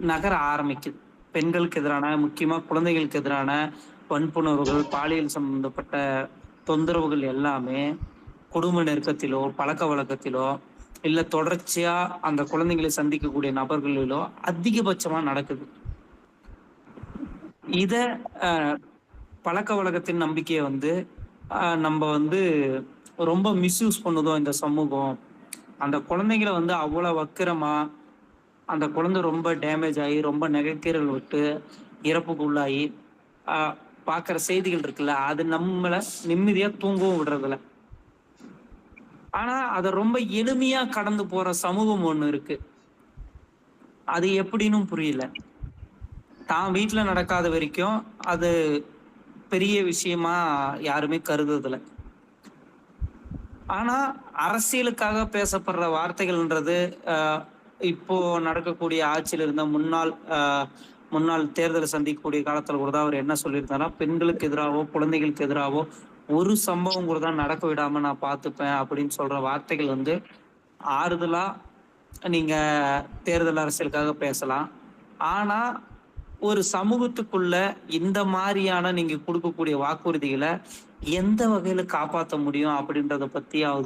நகர ஆரம்பிக்குது. பெண்களுக்கு எதிரான, முக்கியமா குழந்தைகளுக்கு எதிரான வன்புணர்வுகள், பாலியல் சம்பந்தப்பட்ட தொந்தரவுகள் எல்லாமே குடும்ப நெருக்கத்திலோ, பழக்கவழக்கத்திலோ, இல்ல தொடர்ச்சியா அந்த குழந்தைகளை சந்திக்கக்கூடிய நபர்களிலோ அதிகபட்சமா நடக்குது. இத அ பழக்கவழக்கத்தின் நம்பிக்கைய வந்து நம்ப வந்து ரொம்ப மிஸ்யூஸ் பண்ணுதோ இந்த சமூகம். அந்த குழந்தைங்கள வந்து அவ்வளோ வக்கிரமா, அந்த குழந்தை ரொம்ப டேமேஜ் ஆயி, ரொம்ப நகைக்கீறல் விட்டு, இறப்புக்கு உள்ளாயி, அ பார்க்குற செய்திகள் இருக்குல்ல, அது நம்மள நிம்மதியா தூங்கவும் விடுறதில்ல. ஆனா, அத ரொம்ப எளிமையா கடந்து போற சமூகம் ஒண்ணு இருக்கு. அது எப்படின்னும் புரியல. தான் வீட்ல நடக்காத வரைக்கும், அது பெரிய விஷயமா யாருமே கருதுறதில்ல. ஆனா, அரசியலுக்காக பேசப்படுற வார்த்தைகள்ன்றது, அ இப்போ நடக்கக்கூடிய ஆட்சியில இருந்த முன்னாள் தேர்தல சந்திக்கக்கூடிய காலத்துல கூட தான் அவரு என்ன சொல்லியிருந்தாருன்னா, பெண்களுக்கு எதிராவோ, குழந்தைகளுக்கு எதிராவோ ஒரு சம்பவம் கூட தான் நடக்க விடாம நான் பார்த்துப்பேன் அப்படின்னு சொல்ற வார்த்தைகள் வந்து ஆறுதலா நீங்க தேர்தல் அரசியலுக்காக பேசலாம். ஆனா, ஒரு சமூகத்துக்குள்ள இந்த மாரியான நீங்க குடுக்கக்கூடிய வாக்குறுதிகள எந்த வகையில காப்பாத்த முடியும் அப்படின்றத பத்தியாவது